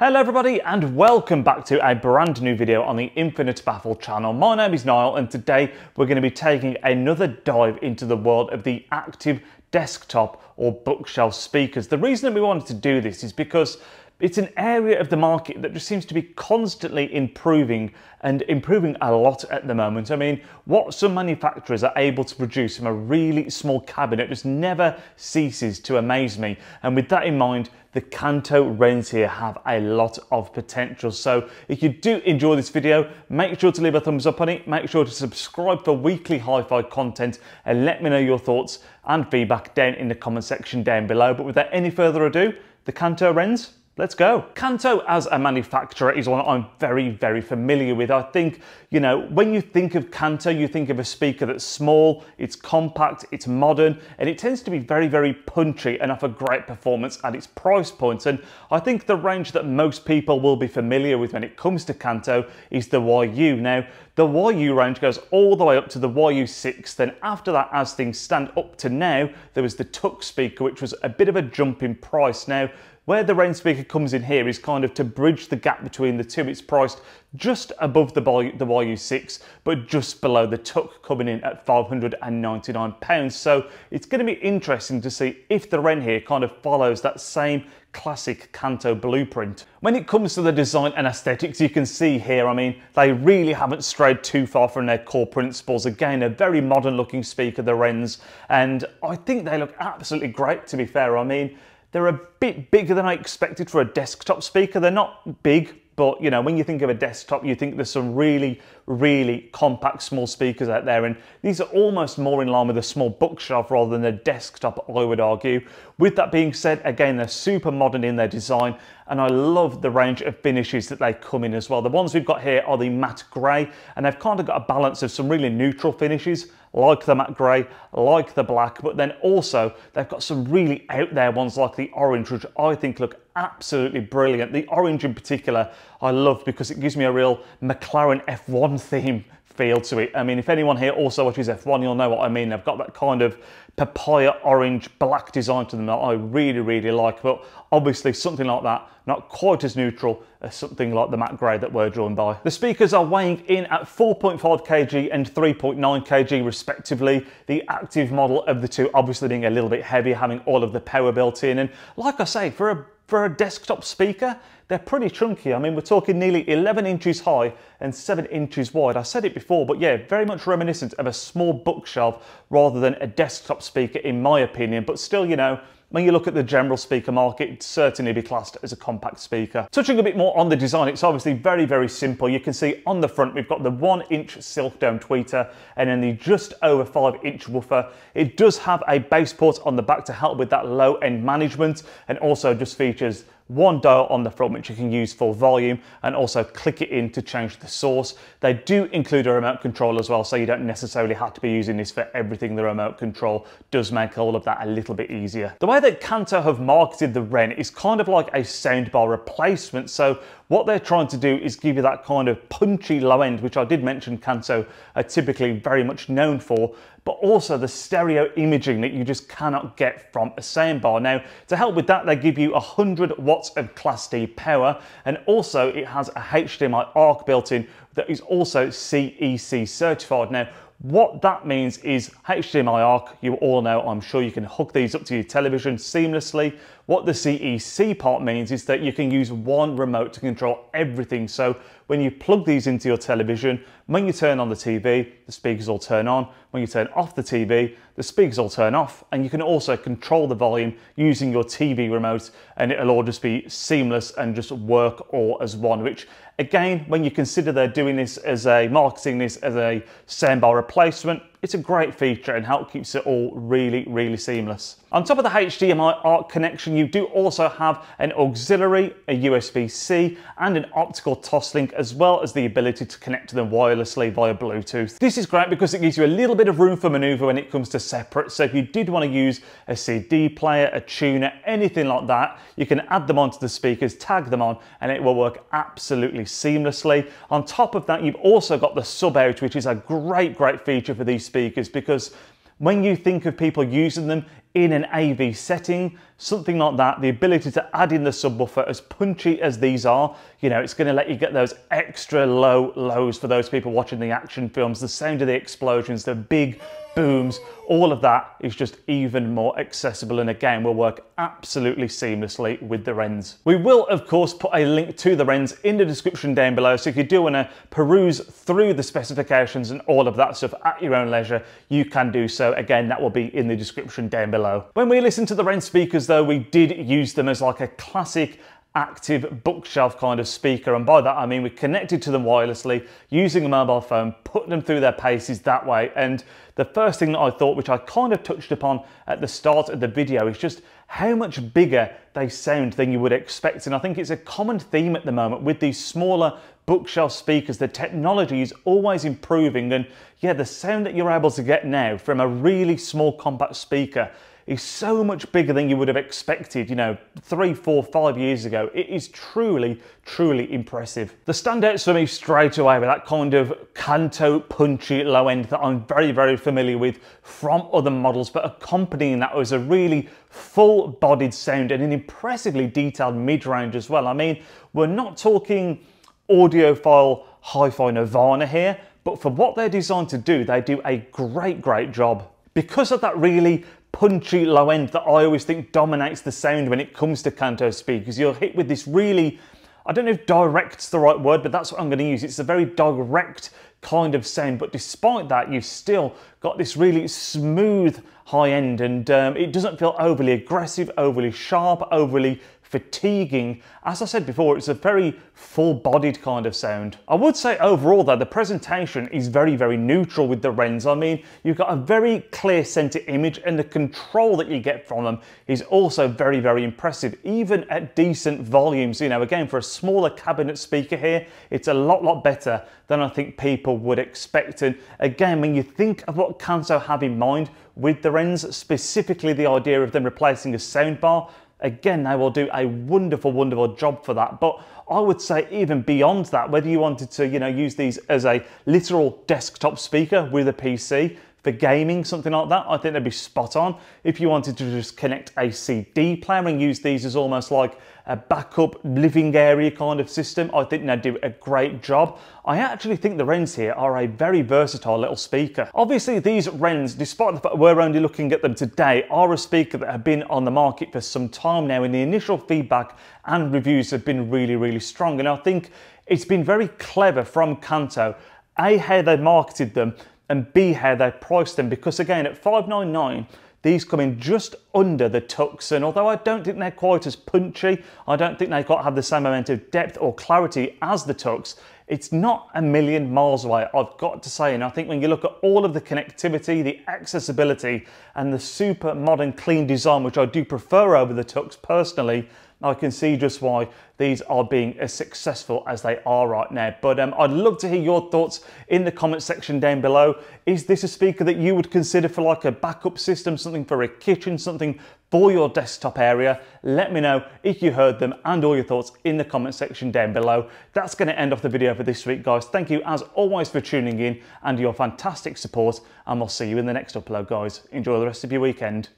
Hello everybody and welcome back to a brand new video on the Infinite Baffle channel. My name is Niall and today we're going to be taking another dive into the world of the active desktop or bookshelf speakers. The reason that we wanted to do this is because it's an area of the market that just seems to be constantly improving and improving a lot at the moment. I mean, what some manufacturers are able to produce from a really small cabinet just never ceases to amaze me. And with that in mind, the Kanto RENs here have a lot of potential. So if you do enjoy this video, make sure to leave a thumbs up on it, make sure to subscribe for weekly hi-fi content, and let me know your thoughts and feedback down in the comment section down below. But without any further ado, the Kanto RENs, let's go. Kanto as a manufacturer is one I'm very familiar with. I think, you know, when you think of Kanto, you think of a speaker that's small, it's compact, it's modern, and it tends to be very punchy and offer great performance at its price point. And I think the range that most people will be familiar with when it comes to Kanto is the YU. Now, the YU range goes all the way up to the YU6. Then after that, as things stand up to now, there was the Tuck speaker, which was a bit of a jump in price. Now, where the REN speaker comes in here is kind of to bridge the gap between the two. It's priced just above the YU6, but just below the Tuck, coming in at £599. So it's going to be interesting to see if the REN here kind of follows that same classic Kanto blueprint. When it comes to the design and aesthetics, you can see here, I mean, they really haven't strayed too far from their core principles. Again, a very modern looking speaker, the RENs, and I think they look absolutely great, to be fair. I mean, they're a bit bigger than I expected for a desktop speaker. They're not big, but you know, when you think of a desktop, you think there's some really compact small speakers out there, and these are almost more in line with a small bookshelf rather than a desktop, I would argue. With that being said, again, they're super modern in their design, and I love the range of finishes that they come in as well. The ones we've got here are the matte grey, and they've kind of got a balance of some really neutral finishes, like the matte grey, like the black, but then also they've got some really out there ones like the orange, which I think look absolutely brilliant. The orange in particular I love because it gives me a real McLaren F1 theme feel to it. I mean, if anyone here also watches F1, you'll know what I mean. They've got that kind of papaya orange black design to them that I really like, but obviously something like that, not quite as neutral as something like the matte grey that we're drawn by. The speakers are weighing in at 4.5 kg and 3.9 kg respectively. The active model of the two obviously being a little bit heavy, having all of the power built in, and like I say, for a desktop speaker, they're pretty chunky. I mean, we're talking nearly 11 inches high and 7 inches wide. I said it before, but yeah, very much reminiscent of a small bookshelf rather than a desktop speaker in my opinion, but still, you know, when you look at the general speaker market, it'd certainly be classed as a compact speaker. Touching a bit more on the design, it's obviously very simple. You can see on the front, we've got the 1-inch silk dome tweeter and then the just over 5-inch woofer. It does have a bass port on the back to help with that low end management, and also just features one dial on the front which you can use for volume, and also click it in to change the source. They do include a remote control as well, so you don't necessarily have to be using this for everything. The remote control does make all of that a little bit easier. The way that Kanto have marketed the REN is kind of like a soundbar replacement. So what they're trying to do is give you that kind of punchy low end, which I did mention Kanto are typically very much known for, but also the stereo imaging that you just cannot get from a soundbar. Now, to help with that, they give you 100 watts of Class D power, and also it has a HDMI ARC built in that is also CEC certified. Now, what that means is HDMI ARC, you all know, I'm sure you can hook these up to your television seamlessly. What the CEC part means is that you can use one remote to control everything. So when you plug these into your television, when you turn on the TV, the speakers will turn on. When you turn off the TV, the speakers will turn off. And you can also control the volume using your TV remote, and it'll all just be seamless and just work all as one, which again, when you consider they're doing this as marketing this as a soundbar replacement, it's a great feature and help keeps it all really seamless. On top of the HDMI ARC connection, you do also have an auxiliary, a USB-C, and an optical toslink, as well as the ability to connect to them wirelessly via Bluetooth. This is great because it gives you a little bit of room for maneuver when it comes to separate. So if you did want to use a CD player, a tuner, anything like that, you can add them onto the speakers, tag them on, and it will work absolutely seamlessly. On top of that, you've also got the sub out, which is a great feature for these speakers, because when you think of people using them in an AV setting, something like that, the ability to add in the subwoofer, as punchy as these are, you know, it's going to let you get those extra low lows for those people watching the action films, the sound of the explosions, the big booms, all of that is just even more accessible, and again will work absolutely seamlessly with the RENs. We will of course put a link to the RENs in the description down below, so if you do want to peruse through the specifications and all of that stuff at your own leisure, you can do so. Again, that will be in the description down below. When we listen to the REN speakers though, we did use them as like a classic active bookshelf kind of speaker, and by that I mean we connected to them wirelessly using a mobile phone, putting them through their paces that way. And the first thing that I thought, which I kind of touched upon at the start of the video, is just how much bigger they sound than you would expect. And I think it's a common theme at the moment with these smaller bookshelf speakers. The technology is always improving, and yeah, the sound that you're able to get now from a really small compact speaker is so much bigger than you would have expected, you know, 3, 4, 5 years ago. It is truly, truly impressive. The standouts for me straight away with that kind of Kanto punchy low end that I'm very, very familiar with from other models, but accompanying that was a really full-bodied sound and an impressively detailed mid-range as well. I mean, we're not talking audiophile hi-fi nirvana here, but for what they're designed to do, they do a great, great job. Because of that really punchy low end that I always think dominates the sound when it comes to Kanto speakers, you're hit with this really, I don't know if direct's the right word, but that's what I'm going to use. It's a very direct kind of sound, but despite that, you've still got this really smooth high end, and it doesn't feel overly aggressive, overly sharp, overly fatiguing. As I said before, it's a very full-bodied kind of sound. I would say overall though, the presentation is very, very neutral with the RENs. I mean, you've got a very clear center image, and the control that you get from them is also very, very impressive, even at decent volumes. You know, again, for a smaller cabinet speaker here, it's a lot better than I think people would expect. And again, when you think of what Kanto have in mind with the RENs, specifically the idea of them replacing a soundbar, again, they will do a wonderful, wonderful job for that. But I would say even beyond that, whether you wanted to, you know, use these as a literal desktop speaker with a PC for gaming, something like that, I think they'd be spot on. If you wanted to just connect a CD player and use these as almost like a backup living area kind of system, I think they'd do a great job. I actually think the RENs here are a very versatile little speaker. Obviously these RENs, despite the fact we're only looking at them today, are a speaker that have been on the market for some time now, and the initial feedback and reviews have been really, really strong. And I think it's been very clever from Kanto, A, how they marketed them, and B, how they priced them, because again, at $599, these come in just under the Tux, and although I don't think they're quite as punchy, I don't think they quite have the same amount of depth or clarity as the Tux, it's not a million miles away, I've got to say. And I think when you look at all of the connectivity, the accessibility, and the super modern clean design, which I do prefer over the Tux personally, I can see just why these are being as successful as they are right now. But I'd love to hear your thoughts in the comment section down below. Is this a speaker that you would consider for like a backup system, something for a kitchen, something for your desktop area? Let me know if you heard them and all your thoughts in the comment section down below. That's going to end off the video for this week, guys. Thank you as always for tuning in and your fantastic support, and we'll see you in the next upload, guys. Enjoy the rest of your weekend.